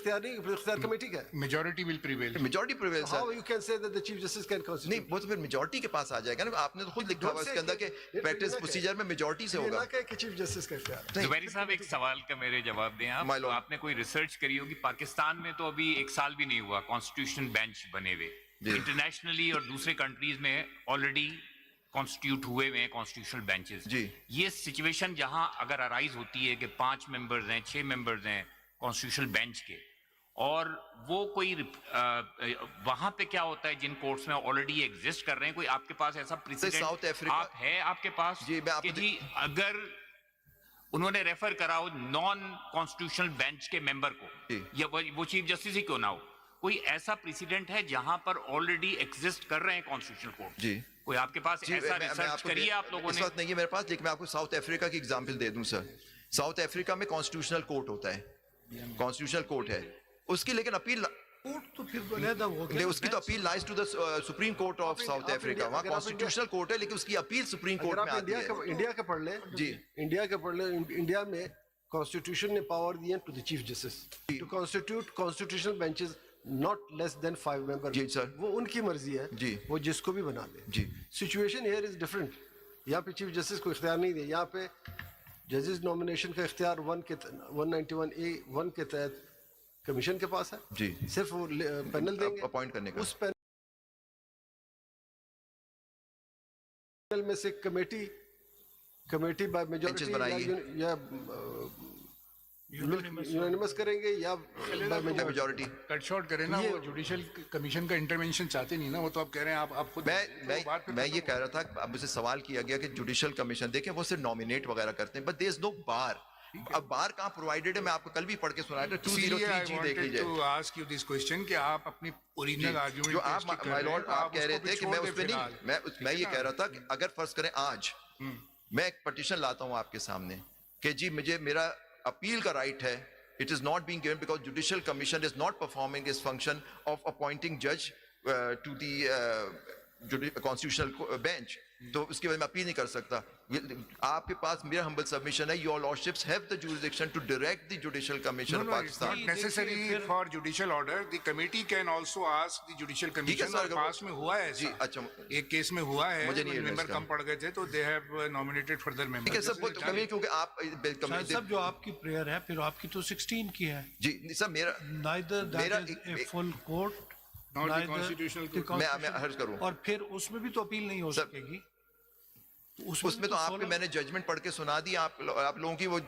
اختیار نہیں, اختیار کمیٹی کا ہے. Majority will prevail. Majority prevails, sir. How you can say that the Chief Justice can constitute? نہیں, وہ تو پھر میجورٹی کے پاس آ جائے گا نا. آپ نے تو خود لکھا ہوا اس کے اندر کہ پریکٹس پروسیجر میں میجورٹی سے یہ ہوگا. نہ کہے کہ چیف جسٹس کا اختیار ہے. زبیری صاحب ایک سوال کا میرے جواب دیں آپ. My lord. آپ نے کوئی ریسرچ کری ہوگی, پاکستان میں تو ابھی 1 سال بھی نہیں ہوا کانسٹیٹیوشن بینچ بنے ہوئے. انٹرنیشنلی اور دوسرے کنٹریز میں آلریڈی کانسٹیٹیوٹ ہوئے ہوئے ہیں کانسٹیٹیوشنل بینچز. جی. یہ سچویشن جہاں اگر ارائز ہوتی ہے کہ 5 ممبرز ہیں 6 ممبرز ہیں کانسٹیٹیوشنل بینچ کے, اور وہ کوئی وہاں پہ کیا ہوتا ہے جن کورٹس میں آلریڈی ایگزسٹ کر رہے ہیں, کوئی آپ کے پاس ایسا ساؤتھ پریسیڈنٹ افریقہ ہے آپ کے پاس جی, میں آپ کہ جی اگر انہوں نے ریفر کرا ہو نان کانسٹیٹیوشنل بینچ کے ممبر کو, یا وہ چیف جسٹس ہی کیوں نہ ہو, کوئی ایسا پریسیڈنٹ ہے جہاں پر آلریڈی ایگزسٹ کر رہے ہیں کانسٹیٹیوشنل کورٹ؟ جی, کوئی آپ کے پاس ایسا ریسرچ کریے آپ لوگوں اس نے؟ وقت نہیں ہے میرے پاس, لیکن میں آپ کو ساؤتھ افریقہ کی ایگزامپل دے دوں سر. ساؤتھ افریقہ میں کانسٹیٹیوشنل کورٹ ہوتا ہے, کانسٹیٹیوشنل کورٹ ہے اس کی, لیکن اپیل کورٹ تو پھر علیحدہ ہو گیا, اس کی تو appeal lies to the supreme court of South Africa. وہاں کانسٹیٹیوشنل کورٹ ہے لیکن اس کی اپیل سپریم کورٹ میں آتی ہے. انڈیا کا پڑھ لیں. جی, انڈیا کا پڑھ لیں. انڈیا میں کانسٹیٹیوشن نے پاور دی ہے to the chief justice to constitute constitutional benches not less than 5 member. جی سر, وہ ان کی مرضی ہے. جی, وہ جس کو بھی بنا دے. جی, سچویشن ہیئر از ڈفرنٹ. یہاں پہ چیف جسٹس کو اختیار نہیں دے, یہاں پہ ججز نامینیشن کا اختیار 191A1 کے تحت کمیشن کے پاس ہے. جی, صرف وہ پینل دیں گے اپوائنٹ کرنے کا. اس پینل میں سے کمیٹی بائی میجورٹی یا یونانیمس کریں گے یا میجورٹی. کٹ شارٹ کریں نا, وہ جوڈیشل کمیشن کا انٹرونشن چاہتے نہیں نا, وہ تو آپ کہہ رہے ہیں آپ خود. میں یہ کہہ رہا تھا, اب مجھ سے سوال کیا گیا کہ جوڈیشل کمیشن دیکھیں وہ صرف نامینیٹ وغیرہ کرتے ہیں, بٹ دیر از نو بار. اب بار کہاں پرووائڈیڈ ہے؟ میں آپ کو کل بھی پڑھ کے سنایا تھا 203G دیکھ لیجیے. to ask you this question کہ آپ اپنی اوریجنل آرگیومنٹ جو آپ مائی لارڈ آپ کہہ رہے تھے کہ میں اس پہ نہیں, میں یہ کہہ رہا تھا کہ اگر فرض کریں آج میں ایک پٹیشن لاتا ہوں آپ کے سامنے کہ جی مجھے میرا اپیل کا رائٹ ہے, it is not being given because judicial commission is not performing its function of appointing judge to the constitutional bench, تو اس کی وجہ میں اپیل نہیں کر سکتا. آپ کے پاس میرا ہمبل سبمیشن ہے, your lordships have the jurisdiction to direct the judicial commission of Pakistan. Not necessary for judicial order, the committee can also ask the judicial commission. اور پاس میں ہوا ہے جی, اچھا ایک کیس میں ہوا ہے, ممبر کم پڑ گئے تھے تو they have nominated further members. کیونکہ آپ سب جو آپ کی پریئر ہے پھر آپ کی تو 16 کی ہے. جی سر, میرا neither that is a full court میں عرض کروں, اور پھر اس میں بھی تو اپیل نہیں ہو سکے گی. اس میں تو آپ کو میں نے ججمنٹ پڑھ کے سنا دی, آپ لوگوں کی وہ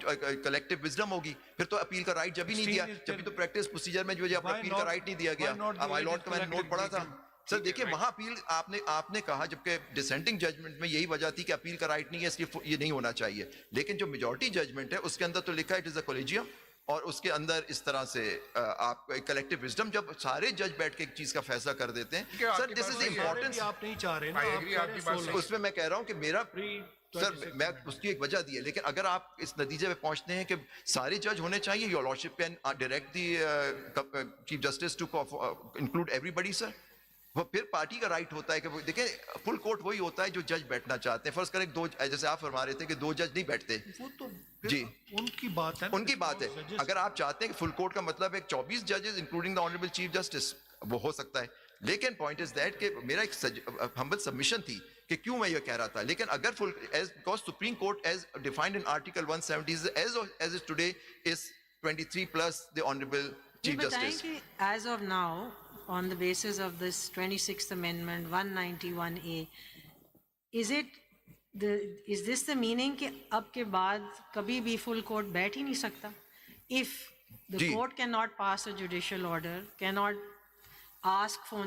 کلیکٹو وزڈم ہوگی. پھر تو اپیل کا رائٹ جب ہی نہیں دیا, جب تو پریکٹس پروسیجر میں جو اپیل کا رائٹ نہیں دیا گیا. مائی لارڈ کا میں نے نوٹ پڑھا تھا سر. دیکھیں وہاں اپیل آپ نے کہا, جبکہ ڈسینٹنگ ججمنٹ میں یہی وجہ تھی کہ اپیل کا رائٹ نہیں ہے, اس لیے یہ نہیں ہونا چاہیے. لیکن جو میجورٹی ججمنٹ ہے اس کے اندر تو لکھا ہے اٹ از اے کولیجیم, اور اس کے اندر اس طرح سے آپ کو ایک کلیکٹو وزڈم, جب سارے جج بیٹھ کے ایک چیز کا فیصلہ کر دیتے ہیں. سر دس از امپورٹنس. آپ نہیں چاہ رہے نا, اس میں کہہ رہا ہوں کہ میرا سر, میں اس کی ایک وجہ دی ہے, لیکن اگر آپ اس نتیجے پہ پہنچتے ہیں کہ سارے جج ہونے چاہیے, your lordship can direct the chief justice to include everybody sir. وہ پھر پارٹی کا رائٹ ہوتا ہے کہ دیکھیں فل کورٹ وہی ہوتا ہے جو جج بیٹھنا چاہتے ہیں. فرض کریں جیسے آپ فرما رہے تھے کہ 2 جج نہیں بیٹھتے, جی ان کی بات ہے, ان کی بات ہے. اگر آپ چاہتے ہیں کہ فل کورٹ کا مطلب ہے 24 ججز including the honourable chief justice, وہ ہو سکتا ہے. لیکن پوائنٹ از دیٹ کہ میرا ایک ہمبل سبمیشن تھی کہ کیوں میں یہ کہہ رہا تھا. لیکن اگر full because Supreme Court as defined in article 170 as is today is 23 plus the honourable chief justice. As of now on the basis of this 26th amendment 191A, is this the meaning کہ اب کے بعد کبھی بھی full court بیٹھ ہی نہیں سکتا? If the court cannot pass a judicial order, cannot ask for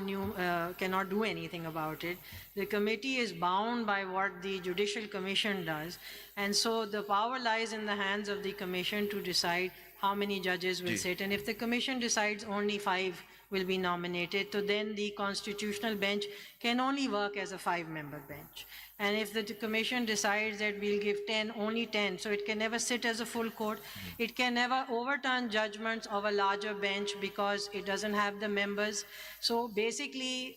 cannot do anything about it, the committee is bound by what the judicial commission does, and so the power lies in the hands of the commission to decide how many judges will sit. And if the commission decides only 5 will be nominated, so then the constitutional bench can only work as a 5-member bench. And if the commission decides that we'll give 10, only 10, so it can never sit as a full court. It can never overturn judgments of a larger bench because it doesn't have the members. So basically,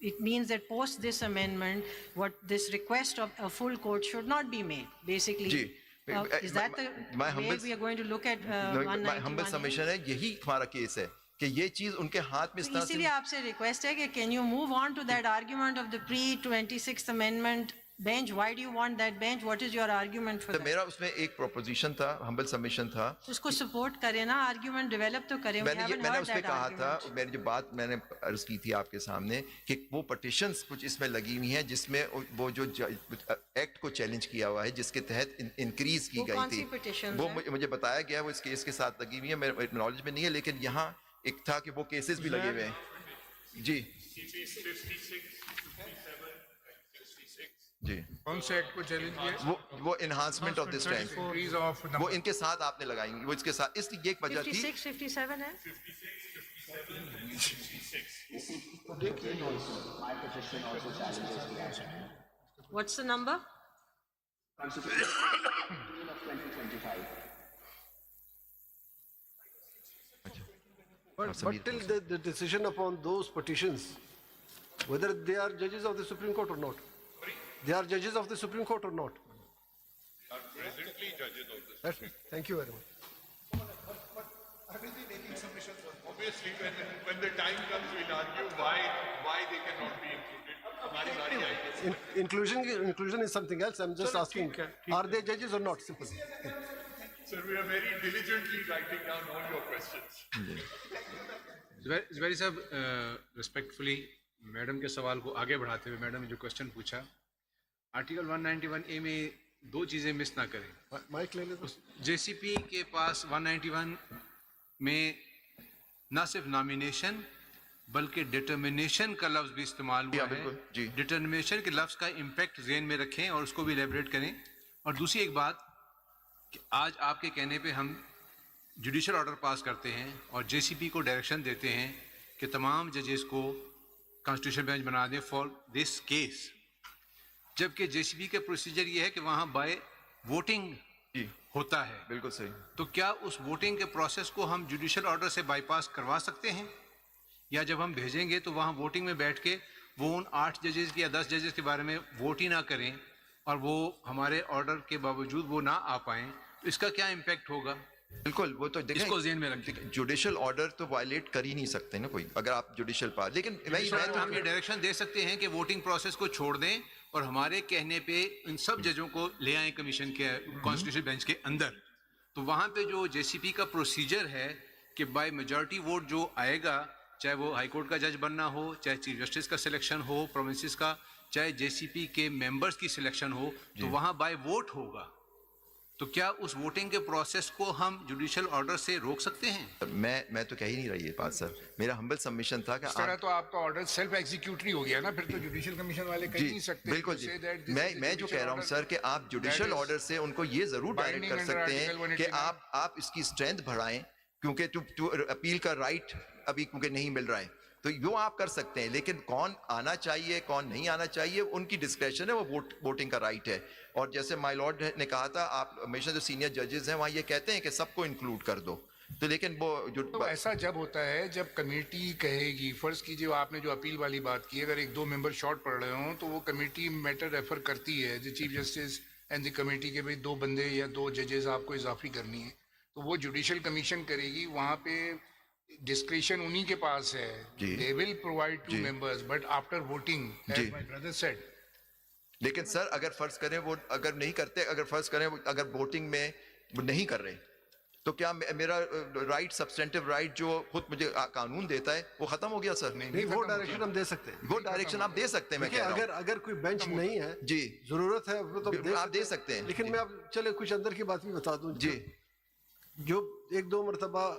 it means that post this amendment, what this request of a full court should not be made, basically. Is that the way we are going to look at my humble 191A? submission ہے یہی ہمارا case ہے کہ یہ چیز ان کے ہاتھ میں اس طرح اسی سے لیے آپ سے ریکویسٹ ہے کہ can you move on to that argument of the pre-26th amendment bench? Why do you want that bench? What is your argument for that? میرا اس میں ایک پروپوزیشن تھا, ہمبل سبمیشن تھا. اس کو سپورٹ کریں نا, آرگیومنٹ ڈیولپ تو کریں. میں نے اس پہ کہا تھا, میں نے جو بات میں نے عرض کی تھی آپ کے سامنے کہ وہ پٹیشنز کچھ اس میں لگی ہوئی ہیں جس میں وہ جو ایکٹ کو چیلنج کیا ہوا ہے جس کے تحت انکریز کی گئی تھی, وہ مجھے بتایا گیا, وہ اس کیس کے ساتھ لگی ہوئی ہیں, میرے نالج میں نہیں ہے, لیکن یہاں ایک تھا کہ وہ کیسز بھی لگے ہوئے ہیں. جی جی, کون سے ایکٹ کو چیلنج کیا؟ وہ انہانسمنٹ آف دس ٹائم, وہ ان کے ساتھ آپ نے لگائیں گی, وہ اس کے ساتھ, اس کی ایک وجہ تھی. 56 57 ہے. What's the number? But till the decision upon those petitions, whether they are judges of the Supreme Court or not, they are judges of the Supreme Court or not. Are presently judges of the That's it. Thank you very much. Obviously, when the time comes, we'll argue why they cannot be included. Inclusion is something else. I'm just asking, are they judges or not? Simple. Sir, we are very diligently writing down all your questions. Zubairi صاحب respectfully madam کے سوال کو آگے بڑھاتے ہوئے madam نے جو question پوچھا, آرٹیکل 191A میں دو چیزیں مس نہ کریں. مائک لے لے تو. جے سی پی کے پاس 191 میں نہ صرف نامینیشن بلکہ ڈٹرمنیشن کا لفظ بھی استعمال ہوا ہے. ڈٹرمنیشن کے لفظ کا امپیکٹ ذہن میں رکھیں اور اس کو بھی ایلیبریٹ کریں. اور دوسری ایک بات کہ آج آپ کے کہنے پہ ہم جوڈیشل آرڈر پاس کرتے ہیں اور جے سی پی کو ڈائریکشن دیتے ہیں کہ تمام ججز کو کانسٹیٹیوشن بینچ بنا دیں فار دس کیس, جبکہ جے سی پی کا پروسیجر یہ ہے کہ وہاں بائی ووٹنگ ہوتا ہے. بالکل صحیح. تو کیا اس ووٹنگ کے پروسیس کو ہم جوڈیشل آرڈر سے بائی پاس کروا سکتے ہیں, یا جب ہم بھیجیں گے تو وہاں ووٹنگ میں بیٹھ کے وہ ان 8 ججز یا 10 ججز کے بارے میں ووٹ ہی نہ کریں اور وہ ہمارے آرڈر کے باوجود وہ نہ آ پائیں, تو اس کا کیا امپیکٹ ہوگا؟ بالکل, وہ تو اس کو ذہن میں رکھیں. جوڈیشل آرڈر تو وائلیٹ کر ہی نہیں سکتے نا کوئی, اگر آپ جوڈیشل پاس. لیکن ہم یہ ڈائریکشن دے سکتے ہیں کہ ووٹنگ پروسیس کو چھوڑ دیں اور ہمارے کہنے پہ ان سب ججوں کو لے آئیں کمیشن کے کانسٹیٹیوشن بینچ کے اندر. تو وہاں پہ جو جے سی پی کا پروسیجر ہے کہ بائی میجورٹی ووٹ جو آئے گا, چاہے وہ ہائی کورٹ کا جج بننا ہو, چاہے چیف جسٹس کا سلیکشن ہو پروونسز کا, چاہے جے سی پی کے ممبرس کی سلیکشن ہو, تو وہاں بائی ووٹ ہوگا. تو کیا اس ووٹنگ کے پروسیس کو ہم جوڈیشل آرڈر سے روک سکتے ہیں؟ میں تو کہہ ہی نہیں رہی یہ بات سر. میرا ہمبل سبمیشن تھا کہ اس طرح تو آپ کا آرڈر سیلف ایگزیکیوٹری ہو گیا نا, پھر تو جوڈیشل کمیشن والے کہہ نہیں سکتے. بالکل جی, میں جو کہہ رہا ہوں سر کہ آپ جوڈیشل آرڈر سے ان کو یہ ضرور ڈائریکٹ کر سکتے ہیں کہ آپ اس کی اسٹرینتھ بڑھائیں, کیونکہ اپیل کا رائٹ ابھی کیونکہ نہیں مل رہا ہے, تو وہ آپ کر سکتے ہیں. لیکن کون آنا چاہیے کون نہیں آنا چاہیے ان کی ڈسکریشن ہے, وہ ووٹنگ کا رائٹ ہے. اور جیسے مائی لارڈ نے کہا تھا, آپ ہمیشہ جو سینئر ججز ہیں وہاں یہ کہتے ہیں کہ سب کو انکلوڈ کر دو, تو لیکن وہ جو ایسا جب ہوتا ہے جب کمیٹی کہے گی, فرض کیجیے آپ نے جو اپیل والی بات کی, اگر 1-2 ممبر شارٹ پڑ رہے ہوں تو وہ کمیٹی میٹر ریفر کرتی ہے chief justice and the committee کے بھائی 2 بندے یا 2 ججز آپ کو اضافی کرنی ہے, تو وہ جوڈیشل کمیشن کرے گی. وہاں پہ ڈسکریشن انہی کے پاس ہے. they will provide 2 members but after voting as my brother said. لیکن سر اگر فرض کریں وہ اگر نہیں کرتے, اگر فرض کریں اگر ووٹنگ میں وہ نہیں کر رہے, تو کیا میرا رائٹ سبسٹینٹیو رائٹ جو خود مجھے قانون دیتا ہے وہ ختم ہو گیا سر؟ نہیں, وہ ڈائریکشن ہم دے سکتے ہیں. وہ ڈائریکشن آپ دے سکتے ہیں. میں کہہ رہا ہوں اگر کوئی بینچ نہیں ہے جی ضرورت ہے تو آپ دے سکتے ہیں. لیکن میں اب چلے کچھ اندر کی بات بھی بتا دوں جی. جو 1-2 مرتبہ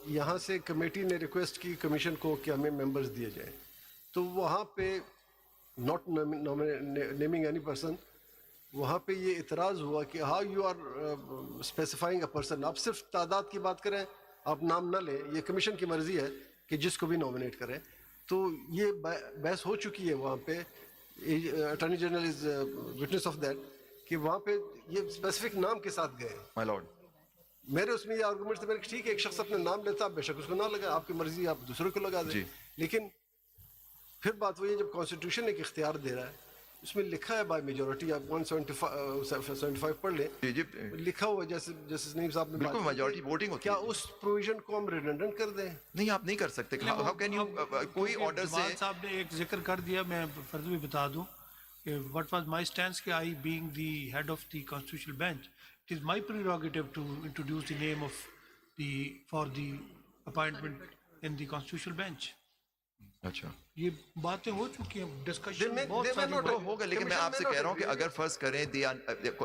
یہاں سے کمیٹی نے ریکویسٹ کی کمیشن کو کہ ہمیں ممبرز دیے جائیں, تو وہاں پہ ناٹ نیمنگ اینی پرسن, وہاں پہ یہ اعتراض ہوا کہ how you are specifying a person, آپ صرف تعداد کی بات کریں, آپ نام نہ لیں, یہ کمیشن کی مرضی ہے کہ جس کو بھی نامنیٹ کریں. تو یہ بحث ہو چکی ہے وہاں پہ, attorney general is witness of that, کہ وہاں پہ یہ اسپیسیفک نام کے ساتھ گئے. مائی لارڈ میرے اس میں یہ آرگومنٹ تھے, میں نے ٹھیک ہے ایک شخص اپنے نام لیتا, آپ بے شک اس کو نہ لگا, آپ کی مرضی, آپ دوسروں کو لگا دیں. لیکن پھر بات وہی ہے جب کانسٹیٹیوشن ایک اختیار دے رہا ہے اس میں لکھا ہے بائی میجورٹی, آپ 175 پڑھ لیں, جی جی لکھا ہوا ہے جیسے جسٹس نعیم صاحب نے بالکل majority voting ہوتی کیا ہے. اس پروویژن کو ہم ریڈنڈنٹ کر دیں؟ نہیں آپ نہیں کر سکتے. ہاؤ کین یو کوئی آرڈر سے جمال صاحب نے ایک ذکر کر دیا, میں فرض بھی بتا دوں کہ وٹ واز مائی اسٹینس کہ I being the head of the constitutional bench, it is my prerogative to introduce the name of the for the appointment in the constitutional bench. اچھا یہ باتیں ہو چکی ہیں, ڈسکشن They بہت may ساری not تو ہوگا, لیکن میں آپ سے کہہ رہا ہوں کہ اگر فرض کریں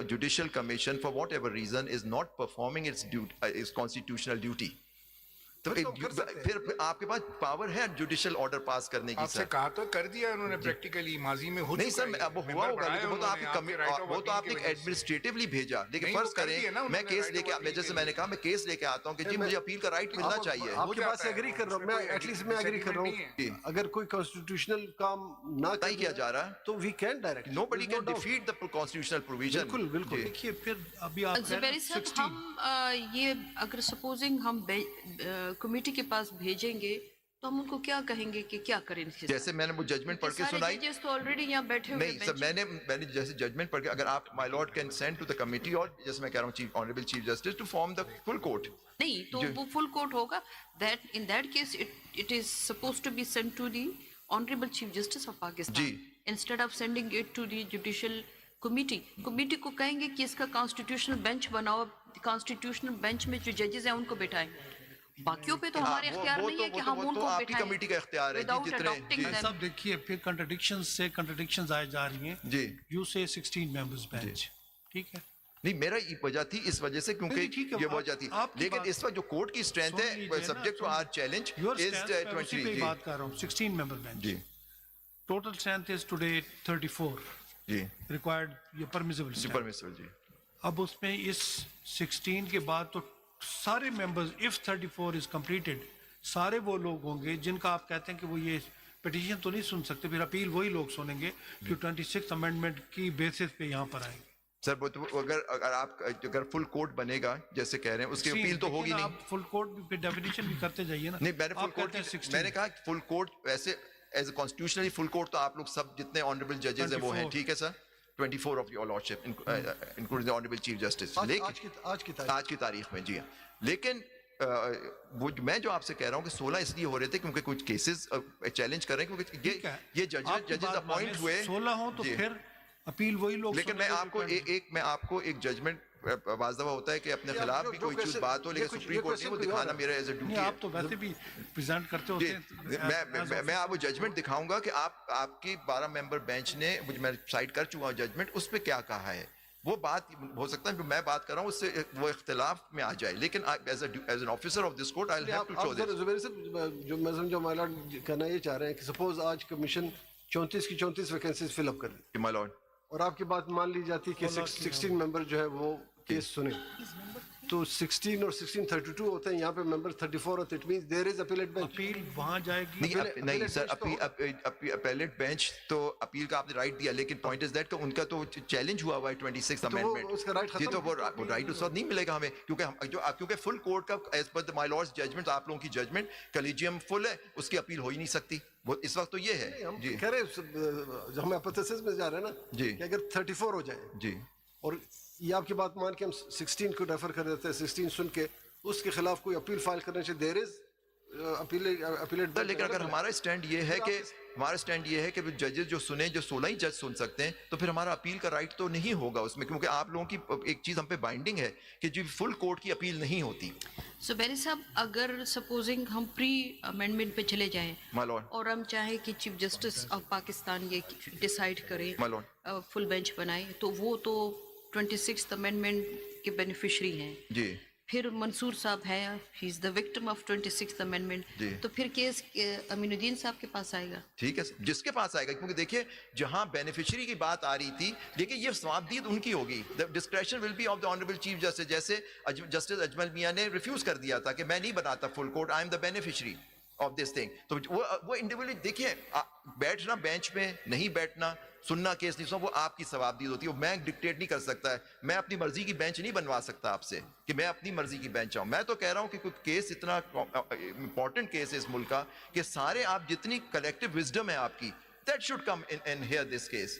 judicial commission for whatever reason is not performing its constitutional duty, تو پھر آپ کے پاس پاور ہے جوڈیشل آرڈر پاس کرنے کی. آپ سے کہا تو کر دیا انہوں نے پریکٹیکلی, ماضی میں ہو نہیں چکا سر ہے. وہ ہوا ہوگا, لیکن وہ تو آپ نے ایڈمنسٹریٹولی بھیجا. لیکن فرض کریں میں کیس لے کے, جیسے میں نے کہا میں کیس لے کے آتا ہوں کہ جی مجھے اپیل کا رائٹ ملنا چاہیے. آپ کی بات سے ایگری کر رہا ہوں میں, ایٹ لیسٹ میں ایگری کر رہا ہوں, اگر کوئی کانسٹیٹیوشنل کام نہ کیا جا رہا ہے تو we can direct, nobody can defeat the constitutional provision. بالکل بالکل. دیکھیے پھر ابھی آپ زبیر صاحب ہم یہ اگر سپوزنگ ہم کمیٹی کے پاس بھیجیں گے تو ہم ان کو کیا کہیں گے کہ کیا کریں. جیسے میں نے وہ ججمنٹ پڑھ کے سنائی, ججز تو آلریڈی یہاں بیٹھے ہوئے نہیں سر میں نے جیسے ججمنٹ پڑھ کے, اگر آپ my lord can send to the committee, اور جیسے میں کہہ رہا ہوں honourable chief justice to form the full court. نہیں تو وہ فل کورٹ ہوگا. That in that case it is suppose to be send to the honourable chief justice of Pakistan instead of sending it to the judicial committee. Committee کو کہیں گے کہ اس کا کانسٹیٹیوشنل بینچ بناؤ, کانسٹیٹیوشنل بینچ میں جو ججز ہیں ان کو بٹھائیں. باقیوں پہ تو ہمارے اختیار نہیں ہے کہ ہم ان کو آپ کی کمیٹی کا اختیار ہے جتنے. سب دیکھیے پھر کنٹرڈکشنز آئے جا رہی ہیں. جی یو سے 16 ممبرز بینچ, ٹھیک ہے. نہیں میرا یہ وجہ تھی اس وجہ سے کیونکہ یہ وجہ تھی, لیکن اس وقت جو کورٹ کی اسٹرینتھ ہے subject to our challenge is 20. بات کر رہا ہوں 16 ممبر بینچ, جی ٹوٹل اسٹرینتھ از ٹوڈے 34 جی ریکوائرڈ, یہ پرمیسیبل پرمیسبل. جی اب اس میں اس 16 کے بعد تو سارے ممبرز اف 34 از کمپلیٹڈ سارے وہ لوگ ہوں گے جن کا آپ کہتے ہیں کہ وہ یہ پٹیشن تو نہیں سن سکتے, پھر اپیل وہی لوگ سنیں گے جو 26 امینڈمنٹ کی بیسس پہ یہاں پر آئیں گے. سر اگر فل کورٹ بنے گا جیسے کہہ رہے ہیں اس کی اپیل تو ہوگی نہیں. آپ فل کورٹ بھی پھر ڈیفینیشن بھی کرتے جائیے نا. نہیں میں نے فل کورٹ, میں نے کہا فل کورٹ ویسے as a constitutionally full court تو آپ لوگ سب جتنے آنریبل ججز ہیں وہ ہیں, ٹھیک ہے sir, 24 of your lordship including the honourable chief justice. لیکن آج کی تاریخ میں, جی ہاں, لیکن وہ میں جو آپ سے کہہ رہا ہوں کہ 16 اس لیے ہو رہے تھے کیونکہ کچھ کیسز چیلنج کر رہے ہیں, کیونکہ یہ ججز اپوائنٹ ہوئے 16 ہوں تو پھر اپیل وہی لوگ. لیکن میں آپ کو ایک ججمنٹ بعض دفعہ ہوتا ہے کہ اپنے خلاف بھی کوئی چیز بات ہو, لیکن سپریم کورٹ نے وہ دکھانا میرا ایز اے ڈیوٹی ہے. آپ تو ویسے بھی پریزنٹ کرتے ہوتے ہیں. میں آپ کو ججمنٹ دکھاؤں گا کہ آپ کی 12 ممبر بینچ نے, میں سائٹ کر چکا ہوں ججمنٹ, اس پہ کیا کہا ہے. وہ بات ہو سکتا ہے جو میں بات کر رہا ہوں اس سے وہ اختلاف میں آ جائے, لیکن as an officer of this court I will have to show this. Zubair صاحب جو میں سمجھا مائی لارڈ کہنا یہ چاہ رہے ہیں کہ سپوز آج کمیشن 34 کی 34 ویکینسیز فل اپ کر دے مائی لارڈ, اور آپ کی بات مان لی جاتی کہ 16 ممبر جو ہے وہ کیس سنیں, تو 16 اور 16 32 ہوتے ہیں, یہاں پہ ممبر 34 اور it means there is appellate bench. Appeal وہاں جائے گی نہیں سر, اپیلیٹ بینچ تو اپیل کا آپ نے رائٹ دیا, لیکن پوائنٹ از دیٹ کہ ان کا تو چیلنج ہوا ہوا ہے 26 امینڈمنٹ, یہ تو وہ رائٹ اس وقت نہیں ملے گا ہمیں, کیونکہ فل کورٹ کا ایز پر مائی لارڈز ججمنٹ, آپ لوگوں کی ججمنٹ کلیجیم فل ہے, اس کی اپیل ہو ہی نہیں سکتی. وہ اس وقت تو یہ ہے جی, کہہ رہے ہم ایپوتھیسس میں جا رہے ہیں نا جی, کہ اگر 34 ہو جائے جی, اور یہ آپ کی بات مان کے ہم 16 کو ریفر کر دیتے ہیں, 16 سن کے اس کے خلاف کوئی اپیل فائل کرنے سے دیر از اپیلیٹ. لیکن اگر ہمارا اسٹینڈ یہ ہے کہ ججز جو سنیں, جو 16 ہی جج سن سکتے ہیں, تو پھر ہمارا اپیل کا رائٹ تو نہیں ہوگا اس میں, کیونکہ آپ لوگوں کی ایک چیز ہم پہ بائنڈنگ ہے کہ جو فل کورٹ کی اپیل نہیں ہوتی. زبیر صاحب اگر سپوزنگ ہم پری امینڈمنٹ پہ چلے جائیں اور ہم چاہیں کہ چیف جسٹس آف پاکستان یہ ڈیسائیڈ کرے فل بینچ بنائے, تو وہ تو 26 امینڈمنٹ کے بینیفیشری ہیں جی, پھر منصور صاحب ہے, ہی از دا وکٹم آف 26 امینڈمنٹ, تو پھر کیس امین الدین صاحب کے پاس آئے گا. ٹھیک ہے, جس کے پاس آئے گا, کیونکہ دیکھیے جہاں بینیفیشری کی بات آ رہی تھی, دیکھیے یہ ثوابدید ان کی ہوگی, discretion will be of the honourable chief justice. جیسے جسٹس اجمل میاں نے ریفیوز کر دیا تھا کہ میں نہیں بناتا full court, I am the beneficiary of this thing. تو وہ انڈیویجولی دیکھیے, بیٹھنا بینچ میں, نہیں بیٹھنا, سننا کیس نہیں سننا, وہ آپ کی ثوابدید ہوتی ہے. میں ڈکٹیٹ نہیں کر سکتا ہے, میں اپنی مرضی کی بینچ نہیں بنوا سکتا آپ سے کہ میں اپنی مرضی کی بینچ آؤں. میں تو کہہ رہا ہوں کہ کوئی کیس اتنا امپورٹنٹ کیس ہے اس ملک کا کہ سارے آپ جتنی کلیکٹیو وزڈم ہے آپ کی, that should come in here this case.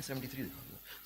73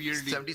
PLD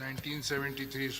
1973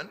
1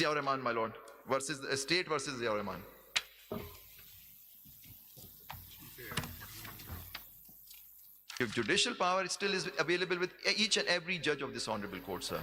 Ziaur Rahman, my lord, versus the state versus Ziaur Rahman. If judicial power still is available with each and every judge of this honorable court, sir.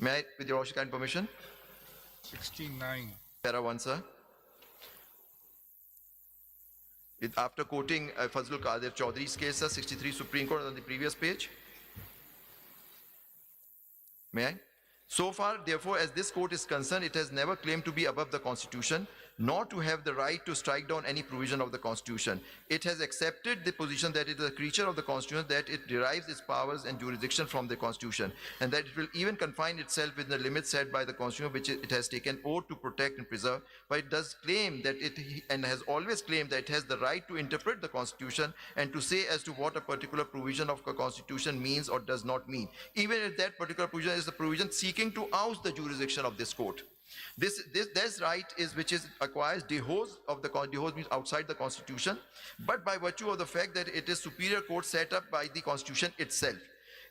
May I, with your kind permission? 69. Para 1, sir. After quoting Fazlul Qadir Chaudhry's case, sir, 63 Supreme Court on the previous page. May I? So far, therefore, as this court is concerned, it has never claimed to be above the Constitution, nor to have the right to strike down any provision of the Constitution. It has accepted the position that it is a creature of the Constitution, that it derives its powers and jurisdiction from the Constitution, and that it will even confine itself within the limits set by the Constitution, which it has taken oath to protect and preserve. But it does claim that it, and has always claimed that it has the right to interpret the Constitution and to say as to what a particular provision of the Constitution means or does not mean, even if that particular provision is the provision seeking to oust the jurisdiction of this court. This right is which is acquires dehors of the dehors means outside the Constitution, but by virtue of the fact that it is superior court set up by the Constitution itself.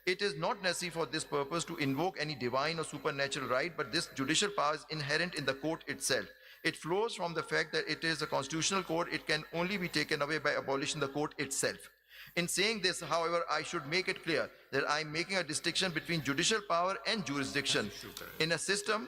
It is not necessary for this purpose to invoke any divine or supernatural right, but this judicial power is inherent in the court itself. It flows from the fact that it is a constitutional court. It can only be taken away by abolishing the court itself. In saying this, however, I should make it clear that I am making a distinction between judicial power and jurisdiction. In a system,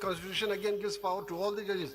Constitution again gives power to all the judges,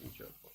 3 4 5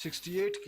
68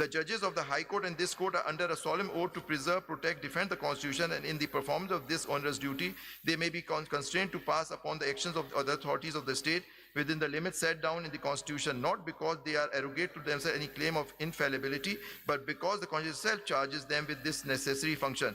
The judges of the High Court and this court are under a solemn oath to preserve, protect, defend the Constitution, and in the performance of this onerous duty, they may be constrained to pass upon the actions of other authorities of the state within the limits set down in the Constitution, not because they are arrogate to themselves any claim of infallibility, but because the Constitution itself charges them with this necessary function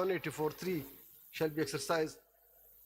184(3) shall be exercised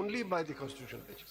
only by the constitutional benches.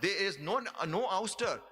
There is no ouster.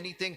anything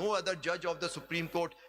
no other judge of the Supreme Court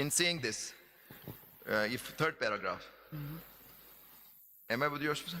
in saying this, if third paragraph. Am I with you, Ashwin?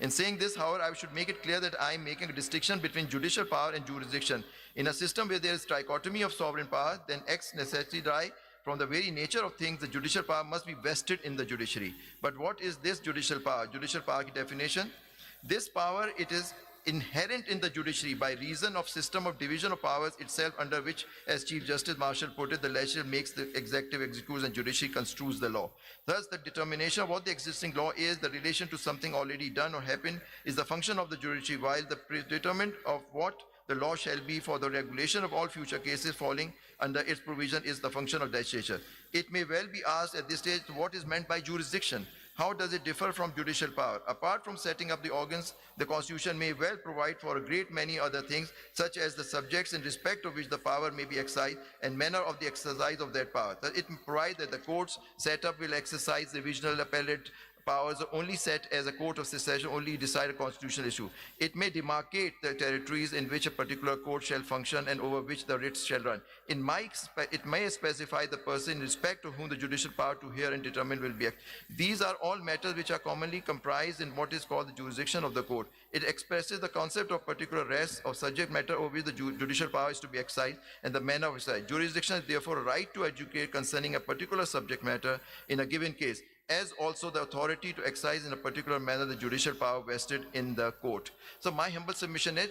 In saying this, however, I should make it clear that I am making a distinction between judicial power and jurisdiction. In a system where there is trichotomy of sovereign power, then ex necessitae, from the very nature of things, the judicial power must be vested in the judiciary. But what is this judicial power? Judicial power ki definition: this power, it is inherent in the judiciary by reason of system of division of powers itself, under which, as Chief Justice Marshall put it, the legislature makes the executive executes and judiciary construes the law. Thus, the determination of what the existing law is, the relation to something already done or happened, is the function of the judiciary, while the predetermination of what the law shall be for the regulation of all future cases falling under its provision is the function of legislature. It may well be asked at this stage, what is meant by jurisdiction? How does it differ from judicial power? Apart from setting up the organs, the Constitution may well provide for a great many other things, such as the subjects in respect of which the power may be exercised and manner of the exercise of that power. That it provides that the courts set up will exercise the regional appellate powers are only set as a court of succession, only decide a constitutional issue. It may demarcate the territories in which a particular court shall function and over which the writs shall run. It may specify the person in respect to whom the judicial power to hear and determine will be. These are all matters which are commonly comprised in what is called the jurisdiction of the court. It expresses the concept of particular rest of subject matter over which the judicial power is to be exercised and the manner of exercise. Jurisdiction is therefore a right to educate concerning a particular subject matter in a given case, as also the authority to exercise in a particular manner the judicial power vested in the court. So my humble submission is,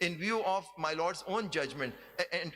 In view of my Lord's own judgment,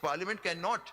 Parliament cannot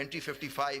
entry 55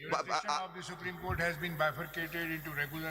Jurisdiction of the Supreme Court has been bifurcated into regular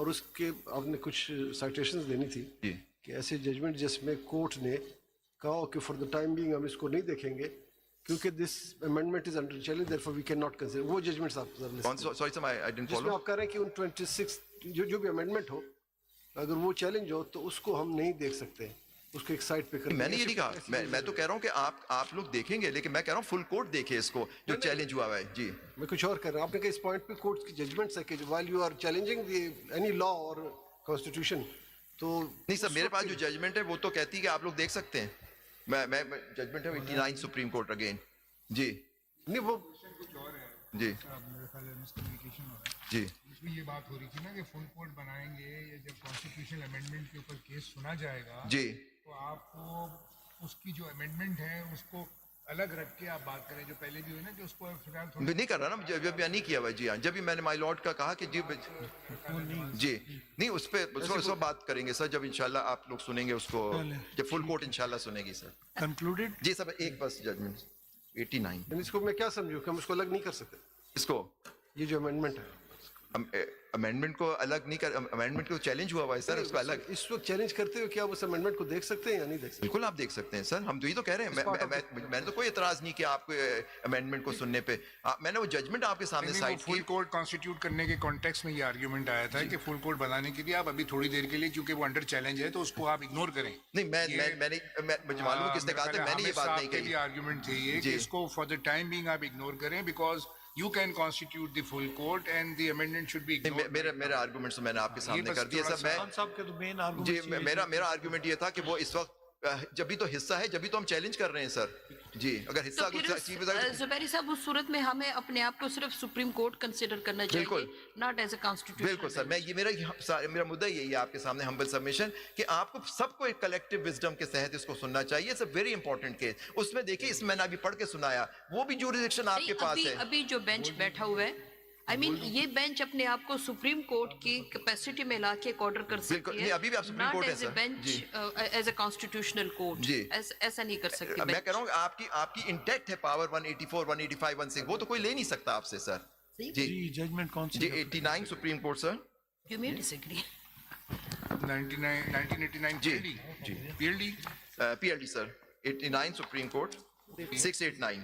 اور اس کے آپ نے کچھ سائٹیشنز دینی تھی جی کہ ایسے judgment جس میں کورٹ نے کہا کہ فار دا ٹائم بینگ ہم اس کو نہیں دیکھیں گے کیونکہ this amendment is under challenge therefore we can not consider. وہ ججمنٹس آپ کون سوری سر آئی ڈنٹ جس میں فالو آپ کہہ رہے ہیں کہ ان 26 جو بھی امینڈمنٹ ہو اگر وہ چیلنج ہو تو اس کو ہم نہیں دیکھ سکتے, اس کو ایک سائڈ پہ کر. میں نے یہ نہیں کہا, میں تو کہہ رہا ہوں کہ آپ لوگ دیکھیں گے, لیکن میں کہہ رہا ہوں فل کورٹ دیکھے اس کو جو چیلنج ہوا ہے. جی میں کچھ اور کر رہا ہوں. آپ نے کہا اس پوائنٹ پہ کورٹ کی ججمنٹس ہے کہ while you are challenging any law اور کانسٹیٹیوشن تو نہیں سر, میرے پاس جو ججمنٹ ہے وہ تو کہتی ہے کہ آپ لوگ دیکھ سکتے ہیں. میں ججمنٹ ہے 89 سپریم کورٹ اگین. جی نہیں وہ جی جی اس میں یہ بات ہو رہی تھی نا کہ فل کورٹ بنائیں گے یا جب کانسٹیٹیوشنل امینڈمنٹ کے اوپر کیس سنا جائے گا جی تو آپ کو اس کی جو امینڈمنٹ ہے اس کو الگ رکھ کے آپ بات کریں جو پہلے بھی ہوئی نا کہ اس کو فی الحال نہیں کر رہا نا, جب نہیں کیا ہوا. جی ہاں, جب بھی میں نے مائی لارڈ کا کہا کہ جی جی نہیں اس پہ بات کریں گے سر جب انشاءاللہ آپ لوگ سنیں گے اس کو, جب فل کورٹ انشاءاللہ سنے گی سر. کنکلوڈیڈ. جی سر ایک بس ججمنٹ 89 اس کو میں کیا سمجھوں کہ ہم اس کو الگ نہیں کر سکتے. اس کو یہ جو امینڈمنٹ ہے امینڈمنٹ کو الگ نہیں کر, امینڈمنٹ کو چیلنج ہوا ہے سر اس کو الگ. اس وقت چیلنج کرتے ہوئے کیا آپ اس امینڈمنٹ کو دیکھ سکتے ہیں یا نہیں دیکھ سکتے؟ بالکل آپ دیکھ سکتے ہیں سر, ہم تو یہ تو کہہ رہے ہیں. میں نے تو کوئی اعتراض نہیں کیا آپ کو امینڈمنٹ کو سننے پہ. میں نے وہ ججمنٹ آپ کے سامنے سائٹ کی. فل کورٹ کانسٹیٹیوٹ کرنے کے کانٹیکس میں یہ آرگیومنٹ آیا تھا کہ فل کورٹ بنانے کے لیے آپ ابھی تھوڑی دیر کے لیے کیونکہ وہ انڈر چیلنج ہے تو اس کو آپ اگنور کریں. نہیں مجھے معلوم ہے کس نے کہا تھا, میں نے یہ بات نہیں کہی. آرگیومنٹ تھی یہ کہ اس کو فار دا ٹائم بینگ آپ اگنور کریں because you can constitute the full court and the amendment should be ignored. میرا آرگومنٹ میں نے آپ کے سامنے کر دیا سر. خان صاحب کے تو مین آرگومنٹ جی میرا آرگومنٹ یہ تھا کہ وہ اس وقت جب بھی تو حصہ ہے جب بھی تو ہم چیلنج کر رہے ہیں سر. جی اگر حصہ زبیری صاحب اس صورت میں ہمیں اپنے آپ کو صرف سپریم کورٹ کنسیڈر کرنا چاہیے, ناٹ ایز اے کانسٹیٹیوشن. بالکل سر, میں یہ میرا مدعا یہی ہے آپ کے سامنے ہمبل سبمیشن کہ آپ کو سب کو ایک کلیکٹیو وزڈم کے تحت اس کو سننا چاہیے. It's a very important case. اس میں دیکھیے اس میں نے ابھی پڑھ کے سنایا وہ بھی جوریسڈکشن آپ کے پاس ہے. ابھی جو بینچ بیٹھا ہوا ہے I mean یہ بینچ اپنے آپ کو سپریم کورٹ کی کیپیسٹی میں لا کے ایک آرڈر کر سکتی ہے, ابھی بھی آپ سپریم کورٹ ہے sir. Bench as a constitutional court ایسا نہیں کر سکتی. میں کہہ رہا ہوں آپ کی انٹیکٹ ہے پاور 184 185 186 وہ تو کوئی لے نہیں سکتا آپ سے سر. جی ججمنٹ کون سی؟ جی 89 supreme court sir. You may disagree. 1989 جی جی PLD سر 89 سپریم کورٹ 689.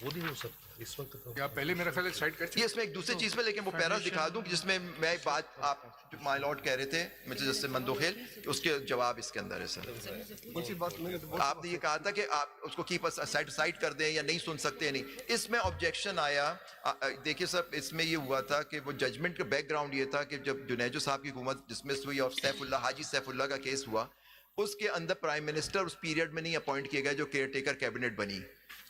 وہ نہیں ہو سکتا اس وقت. کیا پہلے میرا خیال ہے سائڈ کر یہ اس میں ایک دوسری چیز پہ لیکن وہ پیرا دکھا دوں جس میں میں بات آپ جو مائی لارڈ کہہ رہے تھے مسٹر جسٹس مندوخیل اس کے جواب اس کے اندر ہے سر. آپ نے یہ کہا تھا کہ آپ اس کو کیپ سائڈ کر دیں یا نہیں سن سکتے نہیں. اس میں آبجیکشن آیا. دیکھیے سر اس میں یہ ہوا تھا کہ وہ ججمنٹ کا بیک گراؤنڈ یہ تھا کہ جب جنیجو صاحب کی حکومت ڈسمس ہوئی اور حاجی سیف اللہ کا کیس ہوا اس کے اندر پرائم منسٹر اس پیریڈ میں نہیں اپوائنٹ کیے گئے جو کیئر ٹیکر کیبنٹ بنی.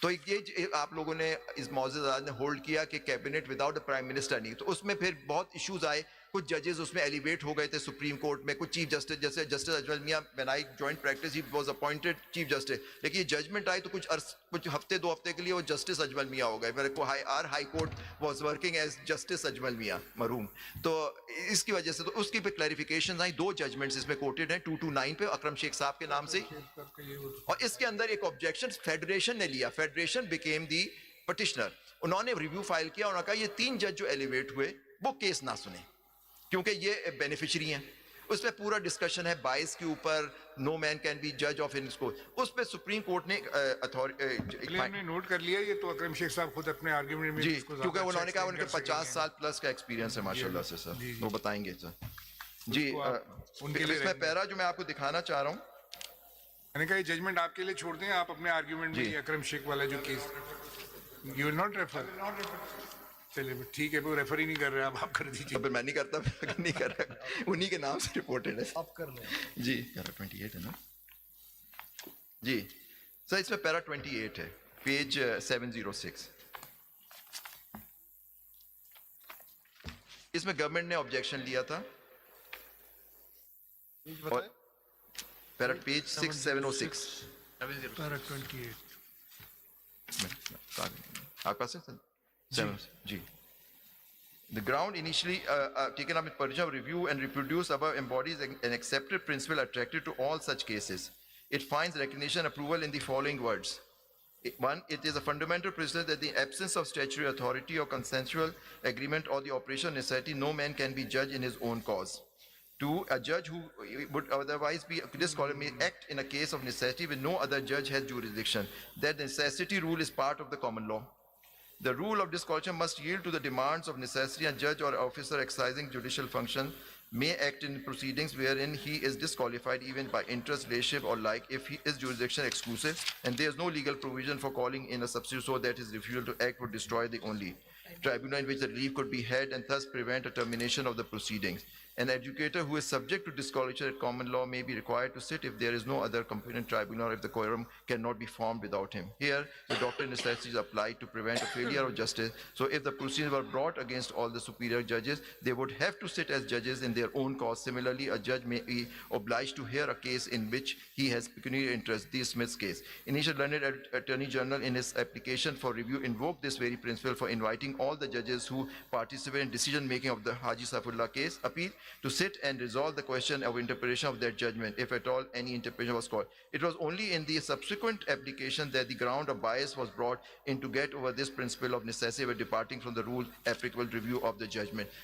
تو یہ آپ لوگوں نے اس معزز آزاد نے ہولڈ کیا کہ cabinet without a prime minister نہیں. تو اس میں پھر بہت ایشوز آئے. کچھ ججز اس میں ایلیویٹ ہو گئے تھے سپریم کورٹ میں, کچھ چیف جسٹس جیسے جسٹس اجمل میاں بنائی joint practice he was appointed chief justice. لیکن یہ ججمنٹ آئی تو کچھ ہفتے 2 ہفتے کے لیے وہ جسٹس اجمل میاں ہو گئے. High court was working as justice Ajmal میاں مرحوم. تو اس کی وجہ سے تو اس کی پہ کلیریفیکیشن آئی. 2 ججمنٹس اس میں کوٹڈ ہیں 229 پہ اکرم شیخ صاحب کے نام سے. اور اس کے اندر ایک آبجیکشن فیڈریشن نے لیا. Federation became the petitioner. انہوں نے ریویو فائل کیا. انہوں نے کہا یہ 3 جج جو ایلیویٹ ہوئے وہ کیس نہ سنیں کیونکہ یہ بینیفیشری ہیں. اس پہ پورا ڈسکشن ہے بائس کے اوپر. نو مین کین بی جج آف ان کو. اس پہ سپریم کورٹ نے نوٹ کر لیا. یہ تو اکرم شیخ صاحب خود اپنے آرگیومنٹ میں جی کیونکہ انہوں نے کہا ان کے 50 سال پلس کا ایکسپیرینس ہے ماشاءاللہ سے سر. وہ بتائیں گے سر. جی اس میں پیرا جو میں آپ کو دکھانا چاہ رہا ہوں میں نے کہا یہ ججمنٹ آپ کے لیے چھوڑ دیں. آپ اپنے آرگیومنٹ میں اکرم شیخ والا جو case you will not refer. چلیے ٹھیک ہے وہ ریفر ہی نہیں کر رہے آپ کر دیجیے. پھر میں نہیں کرتا نہیں کر رہا. انہی کے نام سے رپورٹڈ ہے. آپ کر لیں جی پیرا 28 ہے نا جی سر. اس میں پیرا 28 ہے پیج 706. اس میں گورنمنٹ نے آبجیکشن لیا تھا. پیرا پیج 6706 پیرا 28 آپ کا سر جی. The ground initially taken up in Persia review and reproduce above embodies an accepted principle attracted to all such cases. It finds recognition and approval in the following words. One, it is a fundamental principle that in the absence of statutory authority or consensual agreement or the operation of necessity, no man can be judge in his own cause. Two, a judge who would otherwise be disqualified may act in a case of necessity when no other judge has jurisdiction. That the necessity rule is part of the common law. The rule of disqualification must yield to the demands of necessity. A judge or officer exercising judicial function may act in proceedings wherein he is disqualified even by interest, relationship or like if his jurisdiction exclusive and there is no legal provision for calling in a substitute so that his refusal to act would destroy the only tribunal in which the relief could be had and thus prevent a termination of the proceedings. An adjudicator who is subject to disqualification at common law may be required to sit if there is no other competent tribunal or if the quorum cannot be formed without him. Here, the doctrine of necessity is applied to prevent a failure of justice. So if the proceedings were brought against all the superior judges, they would have to sit as judges in their own cause. Similarly, a judge may be obliged to hear a case in which he has pecuniary interest, the Smith's case. Initial learned Attorney General in his application for review invoked this very principle for inviting all the judges who participate in decision-making of the Haji Saifullah case appeal to sit and resolve the question of interpretation of that judgment, if at all any interpretation was called. It was only in the subsequent application that the ground of bias was brought in to get over this principle of necessity by departing from the rule applicable review of the judgment.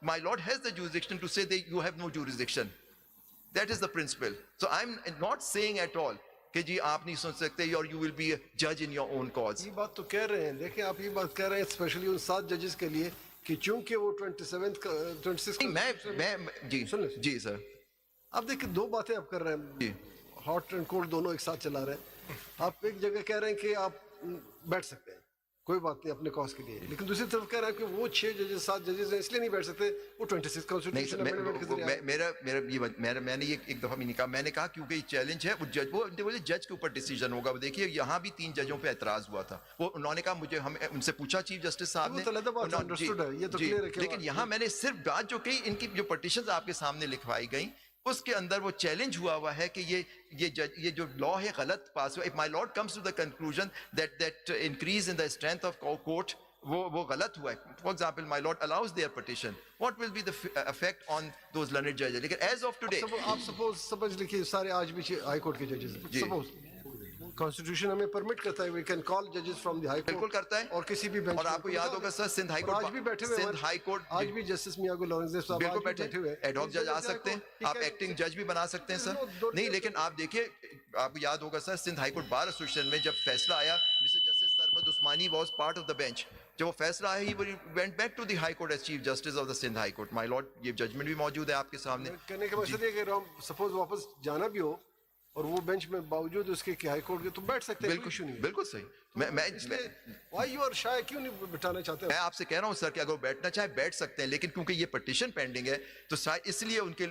my lord has the jurisdiction to say that you have no jurisdiction. That is the principle. So I'm not saying at all کہ جی آپ نہیں سن سکتے اور you will be a judge in your own cause. یہ بات تو کہہ رہے ہیں دیکھیں آپ یہ بات کہہ رہے ہیں اسپیشلی ان 7 ججز کے لیے کہ چونکہ وہ 26 جی سر آپ دیکھیں 2 باتیں آپ کر رہے ہیں ہاٹ اینڈ کولڈ دونوں ایک ساتھ چلا رہے ہیں. آپ ایک جگہ کہہ رہے ہیں کہ آپ بیٹھ سکتے ہیں کوئی بات نہیں اپنے کاز کے لیے لیکن دوسری طرف کہہ رہا ہے کہ وہ 6 ججز 7 ججز ہیں اس لیے نہیں بیٹھ سکتے وہ 26 کانسٹیٹیوشن امینڈمنٹ کے ذریعے میں نے ایک دفعہ بھی نہیں کہا میں نے کہا کیونکہ یہ چیلنج ہے وہ جج کے اوپر ڈیسیجن ہوگا. دیکھیے یہاں بھی 3 ججوں پہ اعتراض ہوا تھا وہ انہوں نے کہا مجھے ہم ان سے پوچھا چیف جسٹس صاحب نے لیکن یہاں میں نے صرف بات جو کہی ان کی جو پٹیشنز آپ کے سامنے لکھوائی گئیں اس کے اندر وہ چیلنج ہوا ہے کہ یہ جو لا ہے غلط پاس ہوا. If my lord comes to the conclusion that increase in the strength of court وہ غلط ہوا ہے. For example, my lord allows their petition. What will be the effect on those learned judges? لیکن as of today آپ suppose لیکھیے سارے آج بھی high court کے ججز ہیں سپوز کانسٹیٹیوشن ہمیں پرمٹ کرتا ہے وی کین کال ججز فرام دی ہائی کورٹ بالکل کرتا ہے اور کسی بھی بینچ اور آپ کو یاد ہوگا سر سندھ ہائی کورٹ آج بھی بیٹھے ہوئے سندھ ہائی کورٹ آج بھی جسٹس میاگو لارنس صاحب بالکل بیٹھے ہوئے ایڈ ہاک جج آ سکتے ہیں آپ ایکٹنگ جج بھی بنا سکتے ہیں سر نہیں لیکن آپ دیکھیے آپ کو یاد ہوگا sir Sindh high court bar association میں جب فیصلہ آیا mister justice Sarmad Usmani was part of the bench جب وہ فیصلہ آیا he went back to the high court as chief justice of the Sindh high court. My lord یہ ججمنٹ بھی موجود ہے آپ کے سامنے. کہنے کا مقصد یہ کہ سپوز واپس جانا بھی ہو اور وہ بینچ میں باوجود اس کے کہ ہائی کورٹ کے تو بیٹھ سکتے ہیں بالکل صحیح. وائی یو آر شائے کیوں نہیں بٹھانا چاہتے میں آپ سے کہہ رہا ہوں سر کہ اگر وہ بیٹھنا چاہے بیٹھ سکتے ہیں لیکن کیونکہ یہ پٹیشن پینڈنگ ہے تو اس لیے ان کے